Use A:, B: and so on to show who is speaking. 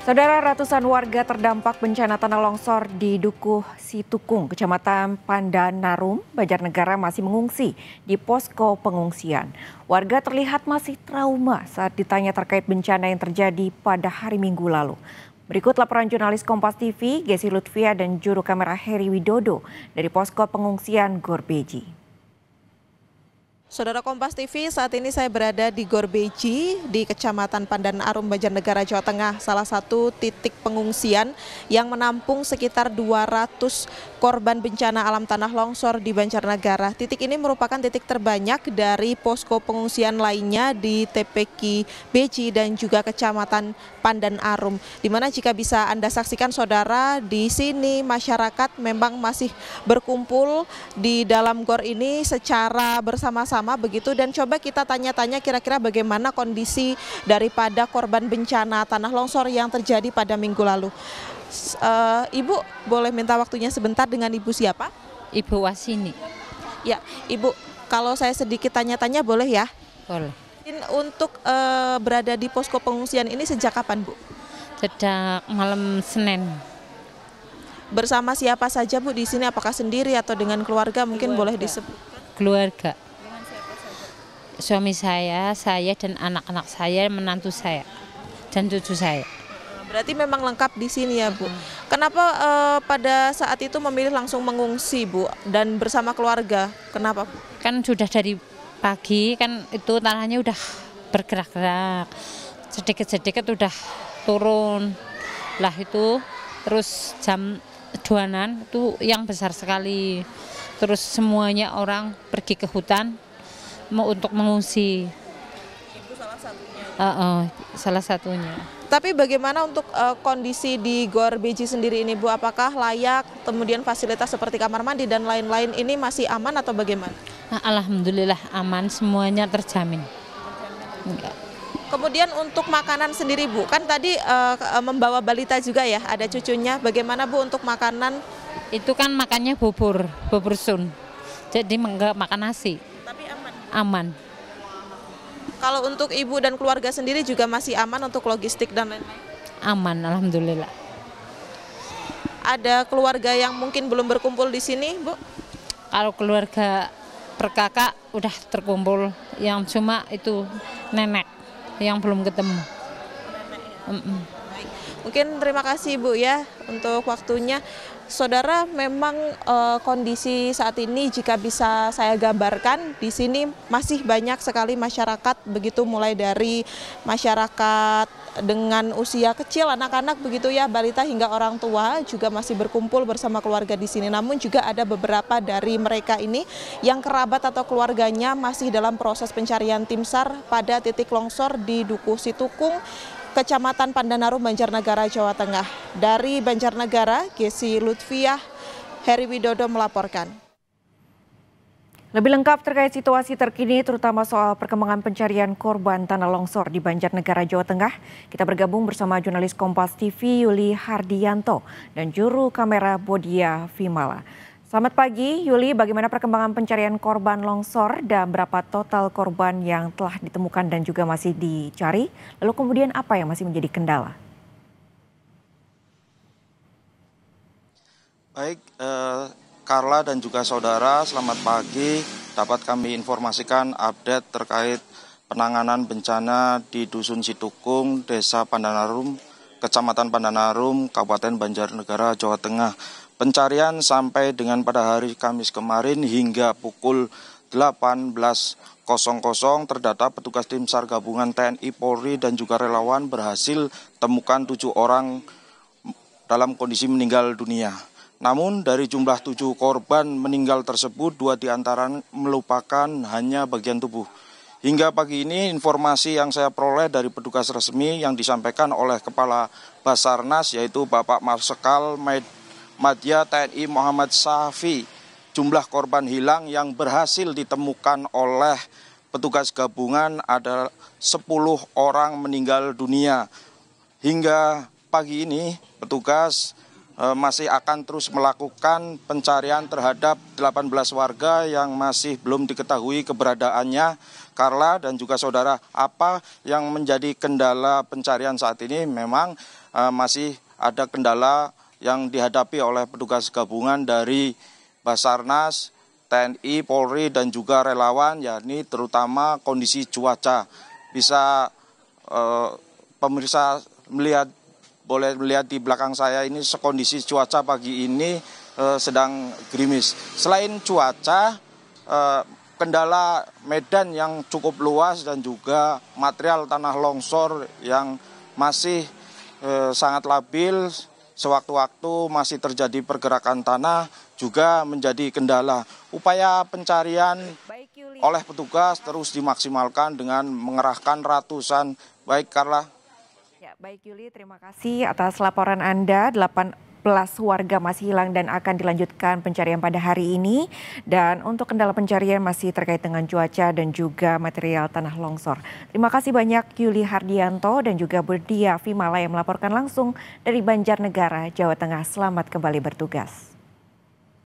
A: Saudara, ratusan warga terdampak bencana tanah longsor di Dukuh Situkung, Kecamatan Pandanarum, Banjarnegara masih mengungsi di posko pengungsian. Warga terlihat masih trauma saat ditanya terkait bencana yang terjadi pada hari Minggu lalu. Berikut laporan jurnalis Kompas TV, Gesi Lutfia dan juru kamera Heri Widodo dari posko pengungsian Gorbeji.
B: Saudara Kompas TV, saat ini saya berada di Gorbeji di Kecamatan Pandanarum, Banjarnegara, Jawa Tengah, salah satu titik pengungsian yang menampung sekitar 200 korban bencana alam tanah longsor di Banjarnegara. Titik ini merupakan titik terbanyak dari posko pengungsian lainnya di TPK Beji dan juga Kecamatan Pandanarum. Di mana jika bisa Anda saksikan saudara, di sini masyarakat memang masih berkumpul di dalam gor ini secara bersama-sama begitu, dan coba kita tanya-tanya kira-kira bagaimana kondisi daripada korban bencana tanah longsor yang terjadi pada minggu lalu. Ibu, boleh minta waktunya sebentar, dengan Ibu siapa?
C: Ibu Wasini.
B: Ya, Ibu, kalau saya sedikit tanya-tanya boleh ya?
C: Boleh.
B: Untuk berada di posko pengungsian ini sejak kapan, Bu?
C: Sejak malam Senin.
B: Bersama siapa saja, Bu, di sini? Apakah sendiri atau dengan keluarga? Mungkin boleh disebut.
C: Keluarga. Suami saya dan anak-anak saya, menantu saya, dan cucu saya.
B: Berarti memang lengkap di sini ya, Bu. Kenapa pada saat itu memilih langsung mengungsi, Bu, dan bersama keluarga? Kenapa, Bu?
C: Kan sudah dari pagi, kan itu tanahnya udah bergerak-gerak. Sedikit-sedikit udah turun. Lah itu, terus jam 2-an itu yang besar sekali. Terus semuanya orang pergi ke hutan untuk mengungsi.
B: Ibu salah satunya.
C: Salah satunya.
B: Tapi bagaimana untuk kondisi di Gor Beji sendiri ini, Bu? Apakah layak, kemudian fasilitas seperti kamar mandi dan lain-lain ini masih aman atau bagaimana?
C: Alhamdulillah aman, semuanya terjamin. Enggak.
B: Kemudian untuk makanan sendiri, Bu, kan tadi membawa balita juga ya, ada cucunya. Bagaimana, Bu, untuk makanan?
C: Itu kan makannya bubur sun. Jadi enggak makan nasi.
B: Tapi aman.
C: Aman.
B: Kalau untuk Ibu dan keluarga sendiri juga masih aman untuk logistik dan lain-lain?
C: Aman, alhamdulillah.
B: Ada keluarga yang mungkin belum berkumpul di sini, Bu?
C: Kalau keluarga perkakak udah terkumpul, yang cuma itu nenek yang belum ketemu.
B: Mungkin terima kasih, Bu, ya untuk waktunya. Saudara, memang kondisi saat ini jika bisa saya gambarkan, di sini masih banyak sekali masyarakat, begitu mulai dari masyarakat dengan usia kecil, anak-anak begitu ya, balita hingga orang tua juga masih berkumpul bersama keluarga di sini. Namun juga ada beberapa dari mereka ini yang kerabat atau keluarganya masih dalam proses pencarian tim SAR pada titik longsor di Dukuh Situkung, Kecamatan Pandanarum, Banjarnegara, Jawa Tengah. Dari Banjarnegara, Gesi Lutfia, Heri Widodo melaporkan.
A: Lebih lengkap terkait situasi terkini terutama soal perkembangan pencarian korban tanah longsor di Banjarnegara, Jawa Tengah, kita bergabung bersama jurnalis Kompas TV Yuli Hardianto dan juru kamera Bodia Vimala. Selamat pagi Yuli, bagaimana perkembangan pencarian korban longsor dan berapa total korban yang telah ditemukan dan juga masih dicari? Lalu kemudian apa yang masih menjadi kendala?
D: Baik, Carla dan juga saudara, selamat pagi. Dapat kami informasikan update terkait penanganan bencana di Dusun Situkung, Desa Pandanarum, Kecamatan Pandanarum, Kabupaten Banjarnegara, Jawa Tengah. Pencarian sampai dengan pada hari Kamis kemarin hingga pukul 18.00 terdata petugas tim SAR gabungan TNI, Polri dan juga relawan berhasil temukan 7 orang dalam kondisi meninggal dunia. Namun dari jumlah 7 korban meninggal tersebut, 2 diantara melupakan hanya bagian tubuh. Hingga pagi ini informasi yang saya peroleh dari petugas resmi yang disampaikan oleh Kepala Basarnas yaitu Bapak Marsikal Madya TNI Muhammad Safi, jumlah korban hilang yang berhasil ditemukan oleh petugas gabungan ada 10 orang meninggal dunia. Hingga pagi ini petugas masih akan terus melakukan pencarian terhadap 18 warga yang masih belum diketahui keberadaannya. Carla dan juga saudara, apa yang menjadi kendala pencarian saat ini? Memang masih ada kendala yang dihadapi oleh petugas gabungan dari Basarnas, TNI, Polri, dan juga relawan, yakni terutama kondisi cuaca. Bisa pemirsa boleh melihat di belakang saya ini kondisi cuaca pagi ini sedang gerimis. Selain cuaca, kendala medan yang cukup luas dan juga material tanah longsor yang masih sangat labil, sewaktu-waktu masih terjadi pergerakan tanah juga menjadi kendala. Upaya pencarian oleh petugas terus dimaksimalkan dengan mengerahkan ratusan. Baik, Carla.
A: Ya, baik Yuli, terima kasih atas laporan Anda. 18 warga masih hilang dan akan dilanjutkan pencarian pada hari ini. Dan untuk kendala pencarian masih terkait dengan cuaca dan juga material tanah longsor. Terima kasih banyak Yuli Hardianto dan juga Burdia Vimala yang melaporkan langsung dari Banjarnegara, Jawa Tengah. Selamat kembali bertugas.